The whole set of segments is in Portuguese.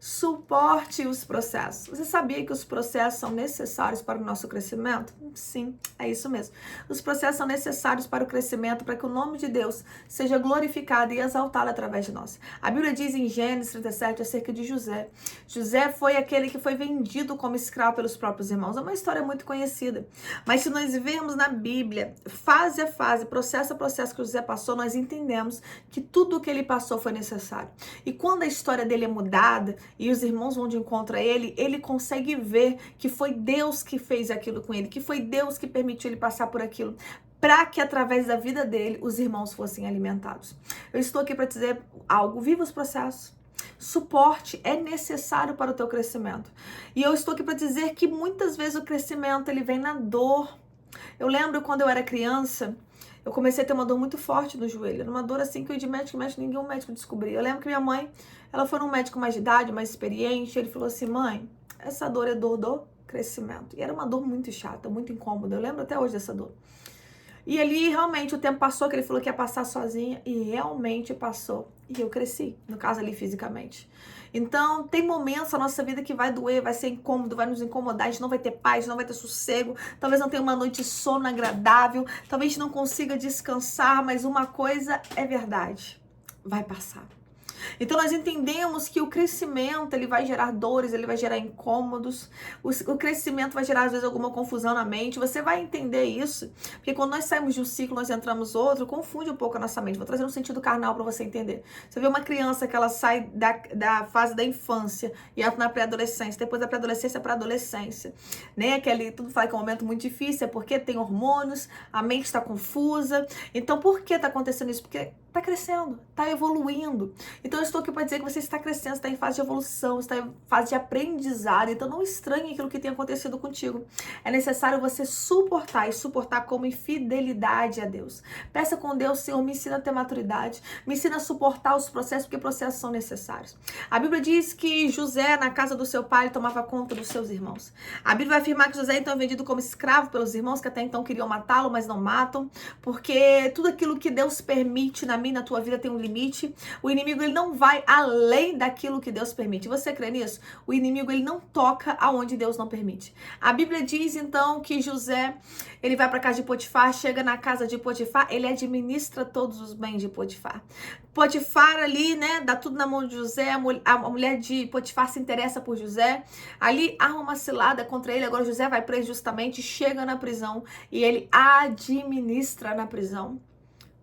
Suporte os processos. Você sabia que os processos são necessários para o nosso crescimento? Sim, é isso mesmo. Os processos são necessários para o crescimento, para que o nome de Deus seja glorificado e exaltado através de nós. A Bíblia diz em Gênesis 37 acerca de José. José foi aquele que foi vendido como escravo pelos próprios irmãos. É uma história muito conhecida. Mas se nós vermos na Bíblia, fase a fase, processo a processo que José passou, nós entendemos que tudo o que ele passou foi necessário. E quando a história dele é mudada, e os irmãos vão de encontro a ele, ele consegue ver que foi Deus que fez aquilo com ele, que foi Deus que permitiu ele passar por aquilo, para que através da vida dele os irmãos fossem alimentados. Eu estou aqui para dizer algo: viva os processos. Suporte é necessário para o teu crescimento. E eu estou aqui para dizer que muitas vezes o crescimento ele vem na dor. Eu lembro quando eu era criança, eu comecei a ter uma dor muito forte no joelho. Era uma dor assim que eu ia de médico, nenhum médico descobria. Eu lembro que minha mãe, ela foi num médico mais de idade, mais experiente, ele falou assim: mãe, essa dor é dor do crescimento. E era uma dor muito chata, muito incômoda. Eu lembro até hoje dessa dor. E ali, realmente, o tempo passou, que ele falou que ia passar sozinha, e realmente passou. E eu cresci, no caso ali, fisicamente. Então, tem momentos na nossa vida que vai doer, vai ser incômodo, vai nos incomodar, a gente não vai ter paz, não vai ter sossego, talvez não tenha uma noite de sono agradável, talvez a gente não consiga descansar, mas uma coisa é verdade: vai passar. Então nós entendemos que o crescimento ele vai gerar dores, ele vai gerar incômodos, o crescimento vai gerar às vezes alguma confusão na mente. Você vai entender isso, porque quando nós saímos de um ciclo, nós entramos outro, confunde um pouco a nossa mente. Vou trazer um sentido carnal para você entender. Você vê uma criança que ela sai da fase da infância e entra na pré-adolescência, depois da pré-adolescência para a adolescência, né? Aquele, tudo fala que é um momento muito difícil, é porque tem hormônios, a mente está confusa. Então por que está acontecendo isso? Porque está crescendo, está evoluindo. Então eu estou aqui para dizer que você está crescendo, está em fase de evolução, está em fase de aprendizado. Então não estranhe aquilo que tem acontecido contigo. É necessário você suportar, e suportar como fidelidade a Deus. Peça com Deus: Senhor, me ensina a ter maturidade, me ensina a suportar os processos, porque processos são necessários. A Bíblia diz que José, na casa do seu pai, tomava conta dos seus irmãos. A Bíblia vai afirmar que José então é vendido como escravo pelos irmãos, que até então queriam matá-lo, mas não matam, porque tudo aquilo que Deus permite na tua vida tem um limite. O inimigo ele não vai além daquilo que Deus permite. Você crê nisso? O inimigo ele não toca aonde Deus não permite. A Bíblia diz então que José, ele vai para casa de Potifar, chega na casa de Potifar, ele administra todos os bens de Potifar. Potifar ali, né, dá tudo na mão de José, a mulher de Potifar se interessa por José, ali arma uma cilada contra ele. Agora José vai preso justamente, chega na prisão e ele administra na prisão,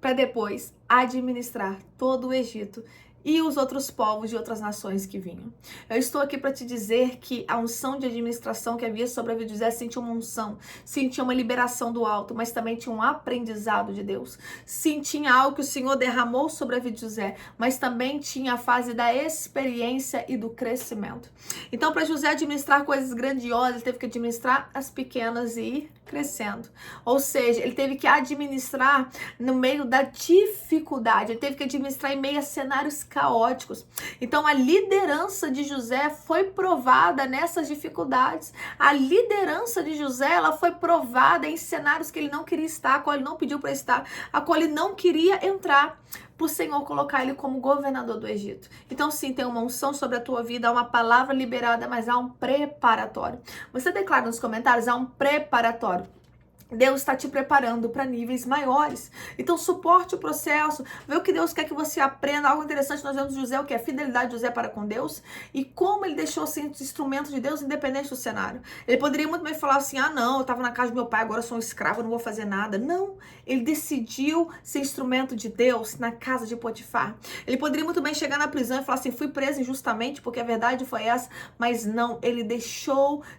para depois administrar todo o Egito e os outros povos de outras nações que vinham. Eu estou aqui para te dizer que a unção de administração que havia sobre a vida de José sentia uma unção, sentia uma liberação do alto, mas também tinha um aprendizado de Deus. Sentia algo que o Senhor derramou sobre a vida de José, mas também tinha a fase da experiência e do crescimento. Então, para José administrar coisas grandiosas, ele teve que administrar as pequenas e ir crescendo. Ou seja, ele teve que administrar no meio da dificuldade, ele teve que administrar em meio a cenários caóticos. Então a liderança de José foi provada nessas dificuldades. A liderança de José, ela foi provada em cenários que ele não queria estar, a qual ele não pediu para estar, a qual ele não queria entrar, para o Senhor colocar ele como governador do Egito. Então sim, tem uma unção sobre a tua vida, há uma palavra liberada, mas há um preparatório. Você declara nos comentários: há um preparatório. Deus está te preparando para níveis maiores. Então suporte o processo, vê o que Deus quer que você aprenda. Algo interessante, nós vemos José, o que é a fidelidade de José para com Deus e como ele deixou ser instrumento de Deus independente do cenário. Ele poderia muito bem falar assim: ah não, eu estava na casa do meu pai, agora eu sou um escravo, eu não vou fazer nada. Não, ele decidiu ser instrumento de Deus na casa de Potifar. Ele poderia muito bem chegar na prisão e falar assim: fui preso injustamente, porque a verdade foi essa, mas não, ele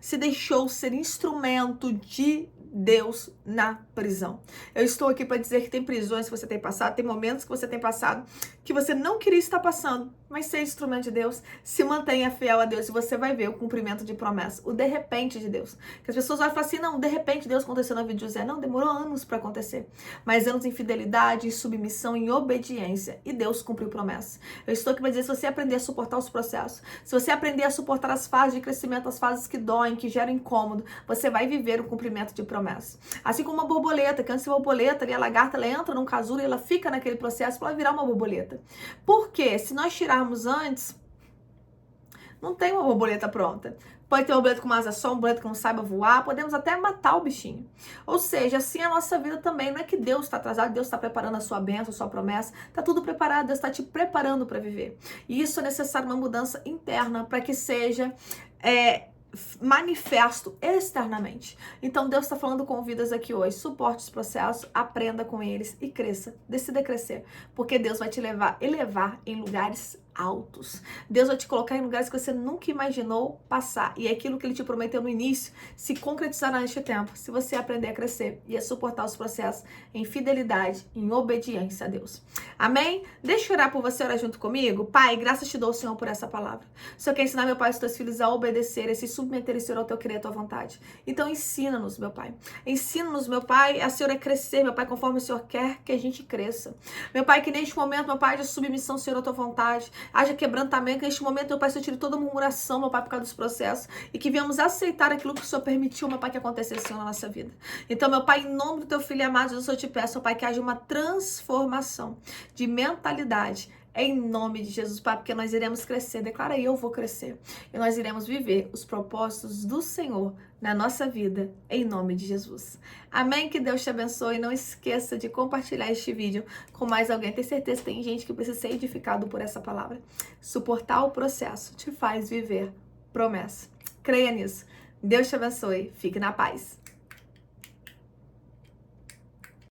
se deixou ser instrumento de Deus na prisão. Eu estou aqui para dizer que tem prisões que você tem passado, tem momentos que você tem passado que você não queria estar passando, mas ser instrumento de Deus, se mantenha fiel a Deus e você vai ver o cumprimento de promessa, o de repente de Deus. Que as pessoas vão falar assim: não, de repente Deus aconteceu na vida de José. Não, demorou anos para acontecer, mas anos em fidelidade, em submissão, em obediência, e Deus cumpriu promessa. Eu estou aqui para dizer: se você aprender a suportar os processos, se você aprender a suportar as fases de crescimento, as fases que doem, que geram incômodo, você vai viver o cumprimento de promessa. Assim como uma borboleta, que antes de borboleta, ali a lagarta, ela entra num casulo e ela fica naquele processo para virar uma borboleta. Por quê? Se nós tirarmos antes, Não tem uma borboleta pronta. Pode ter uma borboleta com uma asa só, uma borboleta que não saiba voar, podemos até matar o bichinho. Ou seja, assim é a nossa vida também. Não é que Deus está atrasado, Deus está preparando a sua bênção, a sua promessa. Está tudo preparado, Deus está te preparando para viver. E isso é necessário uma mudança interna para que seja manifesto externamente. Então Deus está falando com vidas aqui hoje. Suporte os processos, aprenda com eles e cresça. Decida crescer, porque Deus vai te elevar em lugares altos. Deus vai te colocar em lugares que você nunca imaginou passar. E aquilo que Ele te prometeu no início se concretizará neste tempo, se você aprender a crescer e a suportar os processos em fidelidade, em obediência a Deus. Amém? Deixa eu orar por você, orar junto comigo. Pai, graças te dou, Senhor, por essa palavra. O Senhor quer ensinar, meu Pai, os teus filhos a obedecer, a se submeter, Senhor, ao teu querer, à tua vontade. Então ensina-nos, meu Pai. Ensina-nos, meu Pai, a, Senhor, a crescer, meu Pai, conforme o Senhor quer que a gente cresça. Meu Pai, que neste momento, meu Pai, haja submissão, Senhor, à tua vontade. Haja quebrantamento, que neste momento, meu Pai, Senhor, tire toda murmuração, meu Pai, por causa dos processos. E que venhamos aceitar aquilo que o Senhor permitiu, meu Pai, que acontecesse, Senhor, na nossa vida. Então, meu Pai, em nome do teu filho amado, Jesus, eu te peço, meu Pai, que haja uma transformação de mentalidade, em nome de Jesus, Pai, porque nós iremos crescer. Declara aí, eu vou crescer. E nós iremos viver os propósitos do Senhor na nossa vida, em nome de Jesus. Amém? Que Deus te abençoe. Não esqueça de compartilhar este vídeo com mais alguém. Tenho certeza que tem gente que precisa ser edificado por essa palavra. Suportar o processo te faz viver promessa. Creia nisso. Deus te abençoe. Fique na paz.